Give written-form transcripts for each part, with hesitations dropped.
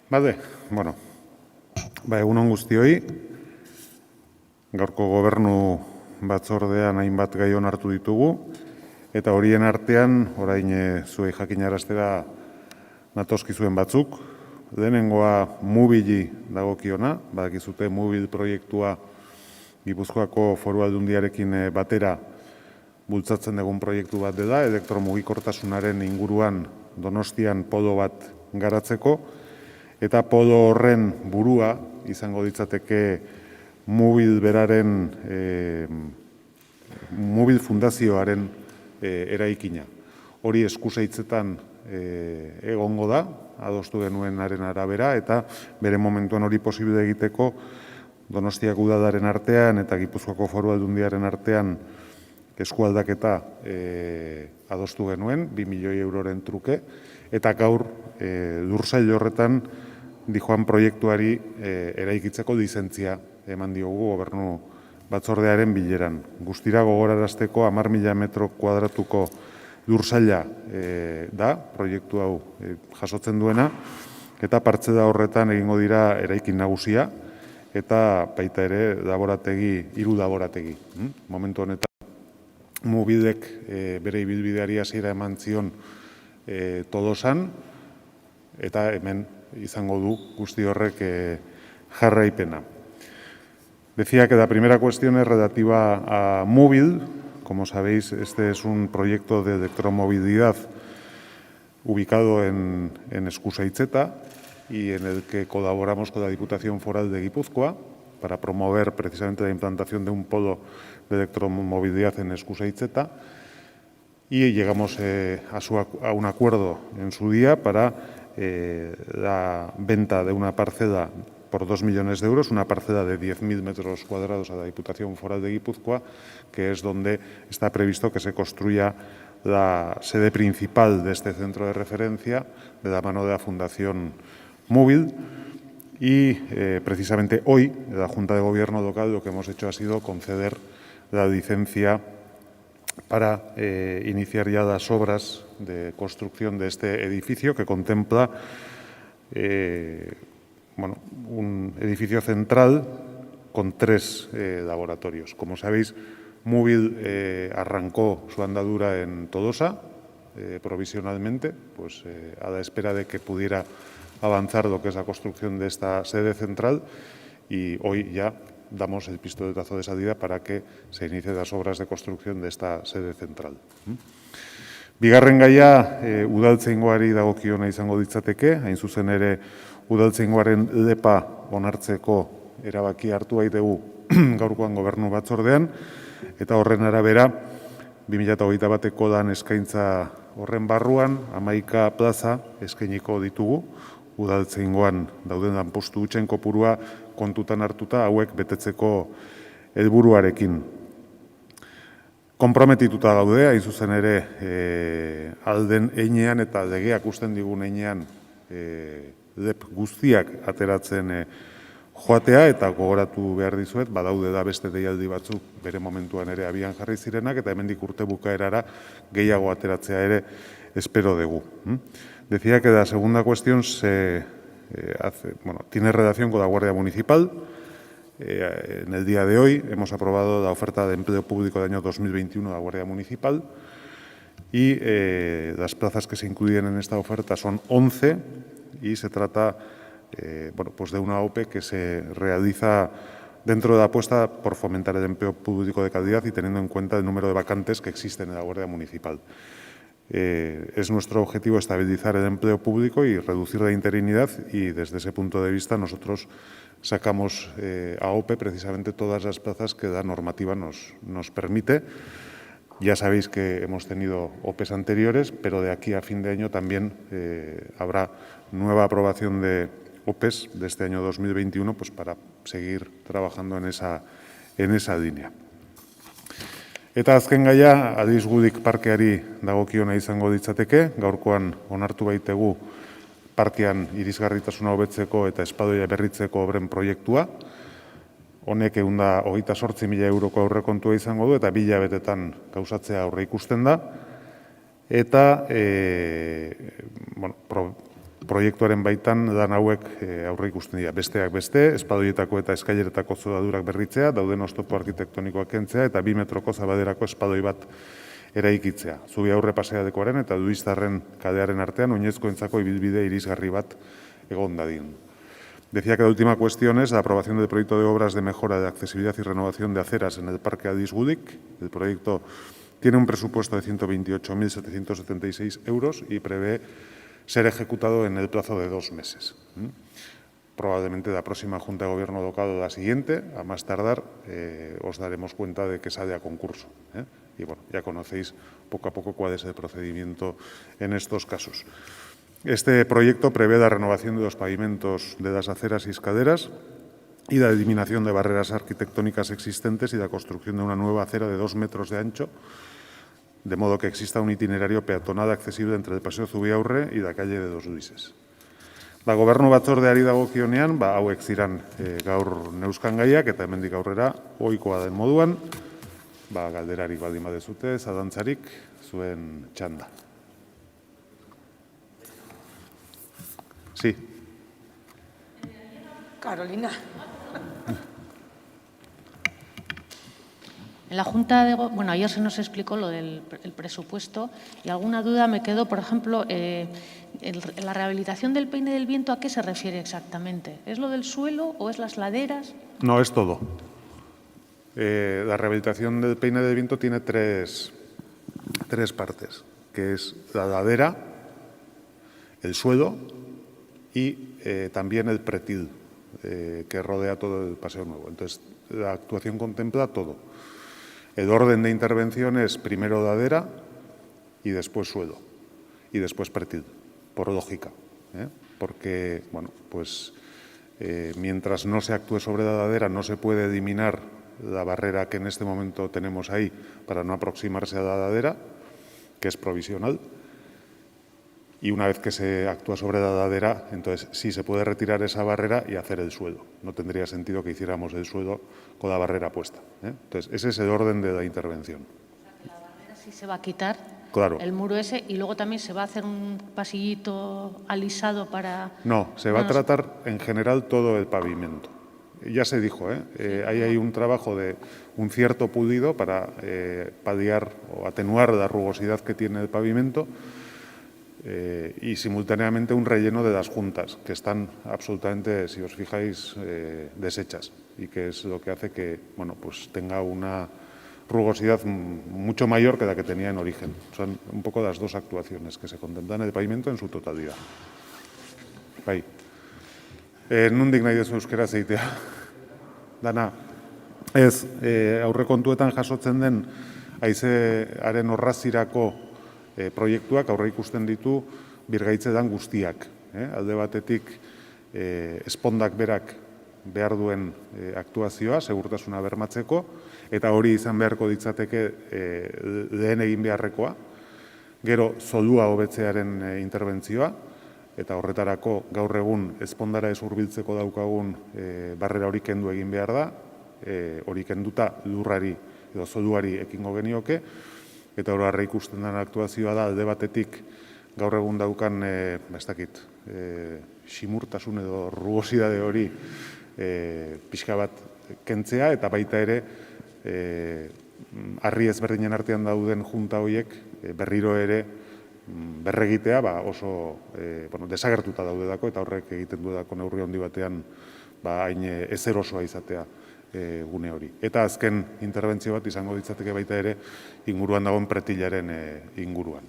Bade, egunon guztioi, gaurko gobernu batzordean hainbat gai onartu ditugu, eta horien artean, orain zuei jakinaraztera natozkizuen batzuk. Lehenengoa Mubili dagokiona, badakizute Mubil proiektua Gipuzkoako Foru Aldundiarekin batera bultzatzen dugun proiektu bat dela, elektromugikortasunaren inguruan Donostian podo bat garatzeko, eta podo horren burua izango ditzateke Mubil beraren, Mubil fundazioaren eraikina. Hori eskusaitzetan egongo da, adostu genuenaren arabera, eta bere momentuan hori posible egiteko Donostiako udalaren artean eta Gipuzkoako Foru Aldundiaren artean eskualdaketa adostu genuen, 2 milioi euroren truke, eta gaur lursail horretan dijoan proiektuari eraikitzeko lizentzia eman diogu gobernu batzordearen bileran. Guztira gogorarazteko 10.000 metro kuadratuko lursaila da, proiektu hau jasotzen duena, eta partzela horretan egingo dira eraikin nagusia, eta baita ere hiru laborategi. Momentu honetan Mubilek bere ibilbideari hasiera eman zion Tolosan, eta hemen izango du guzti horrek jarraipena. Decía que la primera cuestión es relativa a Mubil. Como sabéis, este es un proyecto de electromovilidad ubicado en Eskusaitzeta y en el que colaboramos con la Diputación Foral de Guipúzcoa para promover precisamente la implantación de un polo de electromovilidad en Eskusaitzeta, y llegamos a un acuerdo en su día para la venta de una parcela por 2 millones de euros, una parcela de 10.000 metros cuadrados a la Diputación Foral de Guipúzcoa, que es donde está previsto que se construya la sede principal de este centro de referencia de la mano de la Fundación Mubil. Y precisamente hoy, en la Junta de Gobierno local, lo que hemos hecho ha sido conceder la licencia para iniciar ya las obras de construcción de este edificio, que contempla un edificio central con 3 laboratorios. Como sabéis, Mubil arrancó su andadura en Tolosa provisionalmente, pues a la espera de que pudiera avanzar lo que es la construcción de esta sede central, y hoy ya damos el pistoletazo de salida para que se inicien las obras de construcción de esta sede central. Bigarren gaia udaltzaingoari dagokiona izango ditzateke, hain zuzen ere udaltzaingoaren lepa onartzeko erabaki hartu dugu gaurkoan gobernu batzordean, eta horren arabera 2021eko lan eskaintza horren barruan 11 plaza eskainiko ditugu, udaltzaingoan dauden lanpostu hutsen kopurua kontutan hartuta hauek betetzeko helburuarekin. Konprometituta gaude, hain zuzen ere alden heinean eta legeak usten digun heinean lep guztiak ateratzen joatea, eta gogoratu behar dizuet, badaude da beste deialdi batzuk bere momentuan ere abian jarri zirenak, eta hemendik urte bukaerara gehiago ateratzea ere espero dugu. Decía que la segunda cuestión tiene relación con la Guardia Municipal. En el día de hoy hemos aprobado la oferta de empleo público del año 2021 de la Guardia Municipal, y las plazas que se incluyen en esta oferta son 11, y se trata de una OPE que se realiza dentro de la apuesta por fomentar el empleo público de calidad y teniendo en cuenta el número de vacantes que existen en la Guardia Municipal. Es nuestro objetivo estabilizar el empleo público y reducir la interinidad, y desde ese punto de vista nosotros sacamos a OPE precisamente todas las plazas que la normativa nos permite. Ya sabéis que hemos tenido OPEs anteriores, pero de aquí a fin de año también habrá nueva aprobación de OPEs de este año 2021, pues para seguir trabajando en esa línea. Eta azken gaia, Adizgudik parkeari dagokiona izango ditzateke, gaurkoan onartu baitegu parkean irisgarritasuna hobetzeko eta espadoia berritzeko obren proiektua. Honek 128.000 euroko aurrekontua izango du, eta 2 hilabetetan gauzatzea aurre ikusten da. Eta proiektuaren baitan dan hauek aurre ikusten dira. Besteak beste, espadoietako eta eskaileretako zodadurak berritzea, dauden oztopo arkitektonikoak kentzea eta 2 metroko zabaderako espadoi bat eraikitzea. Zubi aurre paseadekoaren eta Duiztarren kadearen artean oinezkoentzako ibilbide irisgarri bat egon dadin. Decía que la última cuestión es la aprobación del proyecto de obras de mejora de accesibilidad y renovación de aceras en el Parque Adis-Gudik. El proyecto tiene un presupuesto de 128.776 euros y prevé ser ejecutado en el plazo de 2 meses. Probablemente la próxima Junta de Gobierno local o la siguiente, a más tardar, os daremos cuenta de que sale a concurso. Y bueno, ya conocéis poco a poco cuál es el procedimiento en estos casos. Este proyecto prevé la renovación de los pavimentos de las aceras y escaderas y la eliminación de barreras arquitectónicas existentes y la construcción de una nueva acera de 2 metros de ancho, de modo que exista un itinerario peatonal accesible entre el Paseo Zubiaurre y la calle de Dos Luises. Gobernu batzordeari dagokionean, hauek ziren gaur neuzkan gaiak eta hemendik aurrera ohikoa den moduan, galderarik baldin badezute, zalantzarik, zuen txanda. Sí. Carolina. En la Junta bueno, ayer se nos explicó lo del presupuesto y alguna duda me quedó, por ejemplo, la rehabilitación del Peine del Viento, ¿a qué se refiere exactamente? ¿Es lo del suelo o es las laderas? No, es todo. La rehabilitación del Peine del Viento tiene tres partes, que es la ladera, el suelo y también el pretil que rodea todo el Paseo Nuevo. Entonces, la actuación contempla todo. El orden de intervención es primero ladera y después suelo y después pretil, por lógica. Porque, bueno, pues mientras no se actúe sobre la ladera no se puede eliminar la barrera que en este momento tenemos ahí para no aproximarse a la ladera, que es provisional. Y una vez que se actúa sobre la ladera, entonces sí se puede retirar esa barrera y hacer el suelo. No tendría sentido que hiciéramos el suelo con la barrera puesta. Entonces, ese es el orden de la intervención. O sea, que la barrera sí se va a quitar, claro, el muro ese, y luego también se va a hacer un pasillito alisado para… No, se va a tratar en general todo el pavimento. Ya se dijo, ahí hay un trabajo de un cierto pulido para paliar o atenuar la rugosidad que tiene el pavimento. Y simultáneamente un relleno de las juntas, que están absolutamente, si os fijáis, deshechas, y que es lo que hace que, bueno, pues tenga una rugosidad mucho mayor que la que tenía en origen. Son un poco las dos actuaciones que se contemplan en el pavimento en su totalidad. Bai. Nondik nahi duzu euskera zeitea? Dana, ez, aurrekontuetan jasotzen den haizearen orrazirako proiektuak aurre ikusten ditu birgaitzetan guztiak. Alde batetik espondak berak behar duen aktuazioa, segurtasuna bermatzeko, eta hori izan beharko ditzateke lehen egin beharrekoa. Gero, zolua hobetzearen interbentzioa, eta horretarako gaur egun espondara ez hurbiltzeko daukagun barrera hori kendu egin behar da, hori kenduta lurrari edo zoluari ekingo genioke, eta horre ikusten den aktuazioa da alde batetik gaur egun daukan, ez dakit, ximurtasun edo rugosidade hori pixka bat kentzea, eta baita ere harri ezberdinen artean dauden junta horiek berriro ere berregitea oso desagertuta daudedako, eta horrek egiten duedako neurri handi batean hain ezerosoa izatea gune hori. Eta azken interbentzio bat izango ditzateke baita ere inguruan dagoen pretilaren inguruan.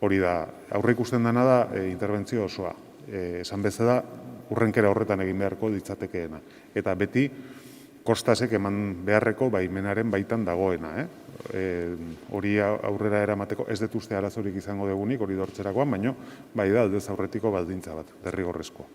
Hori da, aurre ikusten dena da interbentzio osoa. Esan bezala, urrenkera horretan egin beharko ditzatekeena. Eta beti, kostasek eman beharreko baimenaren baitan dagoena. Hori aurrera eramateko ez dut uste arazorik izango degunik, hori dortzerakoan, baina bai da aldez aurretiko baldintza bat, derrigorrezkoa.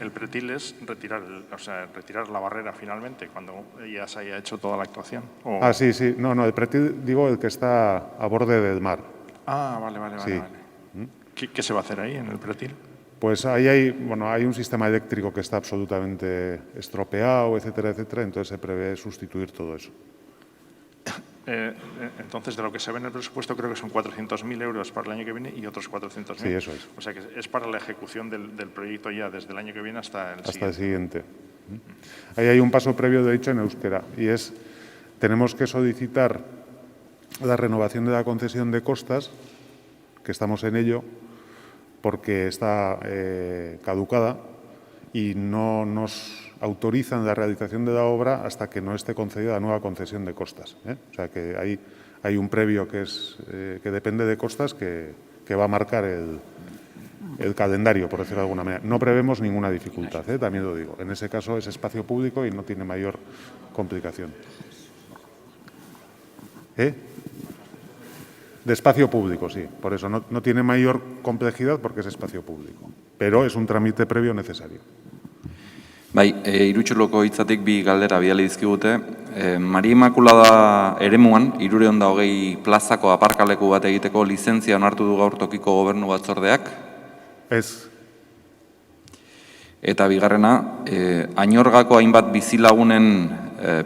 El pretil es retirar la barrera finalmente, cuando ya se haya hecho toda la actuación. ¿O? Sí. No, el pretil, digo, el que está a borde del mar. Vale. Sí. ¿Qué se va a hacer ahí en el pretil? Pues ahí hay un sistema eléctrico que está absolutamente estropeado, etcétera, entonces se prevé sustituir todo eso. Entonces, de lo que se ve en el presupuesto, creo que son 400.000 euros para el año que viene y otros 400.000. Sí, eso es. O sea, que es para la ejecución del proyecto ya desde el año que viene hasta el Hasta el siguiente. siguiente. Ahí hay un paso previo, de hecho, en euskera, y es, tenemos que solicitar la renovación de la concesión de costas, que estamos en ello, porque está caducada y no nos autorizan la realización de la obra hasta que no esté concedida la nueva concesión de costas. O sea, que hay un previo que depende de costas que va a marcar el calendario, por decirlo de alguna manera. No prevemos ninguna dificultad, también lo digo. En ese caso es espacio público y no tiene mayor complicación. De espacio público, sí. Por eso no tiene mayor complejidad porque es espacio público. Pero es un trámite previo necesario. Bai, Irutxuloko hitzatik bi galdera bidali dizkigute. Maria Immaculada eremuan, 320 plazako aparkaleku bat egiteko lizentzia onartu du gaur tokiko gobernu batzordeak. Ez. Eta bigarrena, Añorgako hainbat bizilagunen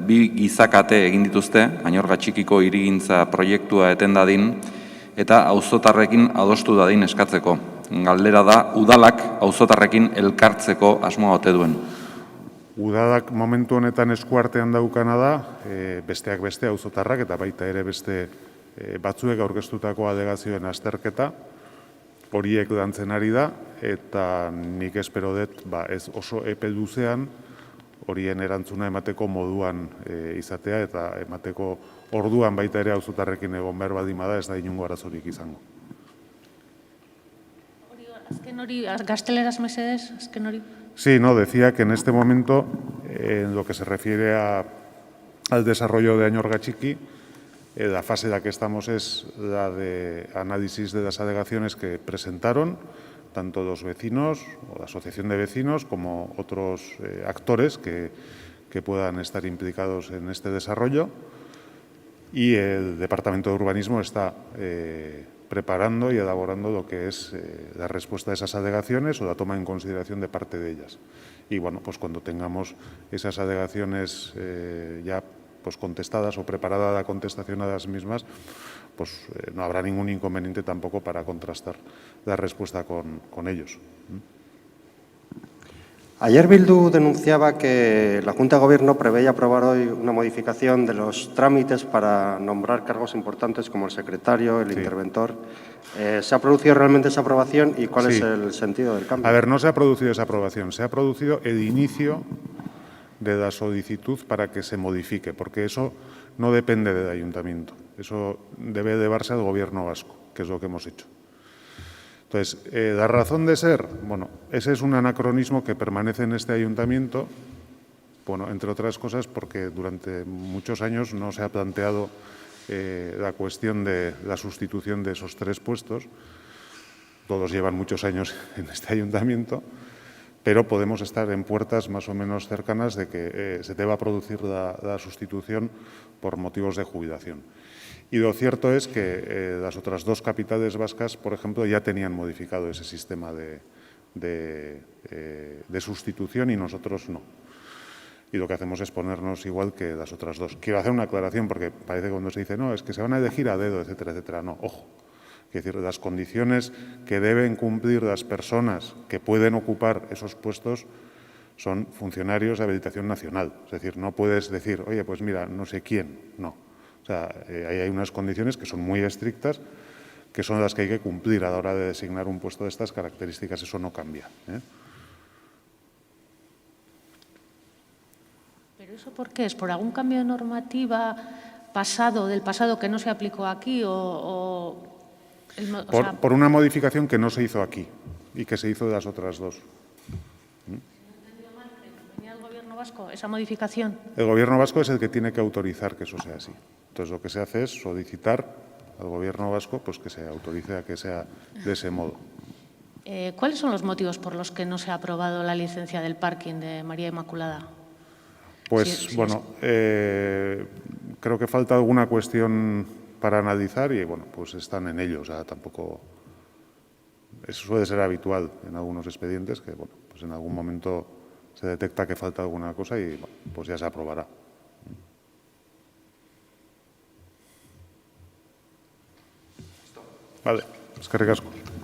bi gizakate egin dituzte, Añorga txikiko hirigintza proiektua eten dadin, eta auzotarrekin adostu dadin eskatzeko. Galdera da, udalak auzotarrekin elkartzeko asmoa ote duen. Udalak momentu honetan eskuartean daukana da, besteak beste auzotarrak eta baita ere beste batzuek aurkeztutako alegazioen azterketa, horiek lantzen ari da, eta nik espero dut ez oso epe luzean horien erantzuna emateko moduan izatea eta emateko orduan baita ere auzotarrekin egon behar baldin bada ez da inongo arazorik izango. Azken hori, gazteleraz mesedez, azken hori. Sí, no, decía que en este momento, en lo que se refiere al desarrollo de Añorga Txiki, la fase en la que estamos es la de análisis de las alegaciones que presentaron tanto los vecinos o la asociación de vecinos como otros actores que puedan estar implicados en este desarrollo, y el Departamento de Urbanismo está preparando y elaborando lo que es la respuesta a esas alegaciones o la toma en consideración de parte de ellas. Y bueno, pues cuando tengamos esas alegaciones ya pues contestadas o preparada la contestación a las mismas, pues no habrá ningún inconveniente tampoco para contrastar la respuesta con ellos. Ayer Bildu denunciaba que la Junta de Gobierno preveía aprobar hoy una modificación de los trámites para nombrar cargos importantes como el secretario, el interventor. ¿Se ha producido realmente esa aprobación y cuál es el sentido del cambio? A ver, no se ha producido esa aprobación, se ha producido el inicio de la solicitud para que se modifique, porque eso no depende del ayuntamiento, eso debe llevarse al Gobierno vasco, que es lo que hemos hecho. Entonces, la razón de ser, bueno, ese es un anacronismo que permanece en este ayuntamiento, bueno, entre otras cosas porque durante muchos años no se ha planteado la cuestión de la sustitución de esos 3 puestos. Todos llevan muchos años en este ayuntamiento, pero podemos estar en puertas más o menos cercanas de que se deba producir la sustitución por motivos de jubilación. Y lo cierto es que las otras 2 capitales vascas, por ejemplo, ya tenían modificado ese sistema de sustitución y nosotros no. Y lo que hacemos es ponernos igual que las otras 2. Quiero hacer una aclaración porque parece que cuando se dice no, es que se van a elegir a dedo, etcétera, etcétera. No, ojo. Es decir, las condiciones que deben cumplir las personas que pueden ocupar esos puestos son funcionarios de habilitación nacional. Es decir, no puedes decir, oye, pues mira, no sé quién. No. O sea, ahí hay unas condiciones que son muy estrictas, que son las que hay que cumplir a la hora de designar un puesto de estas características. Eso no cambia. ¿Pero eso por qué? ¿Es por algún cambio de normativa del pasado que no se aplicó aquí por una modificación que no se hizo aquí y que se hizo de las otras 2. ¿Venía el Gobierno vasco esa modificación? El Gobierno vasco es el que tiene que autorizar que eso sea así. Entonces, lo que se hace es solicitar al Gobierno vasco pues, que se autorice a que sea de ese modo. ¿Cuáles son los motivos por los que no se ha aprobado la licencia del parking de María Inmaculada? Pues, bueno, creo que falta alguna cuestión para analizar y, bueno, pues están en ello. O sea, tampoco... Eso suele ser habitual en algunos expedientes, que, bueno, pues en algún momento se detecta que falta alguna cosa y, bueno, pues ya se aprobará. Vale, eskerrik asko.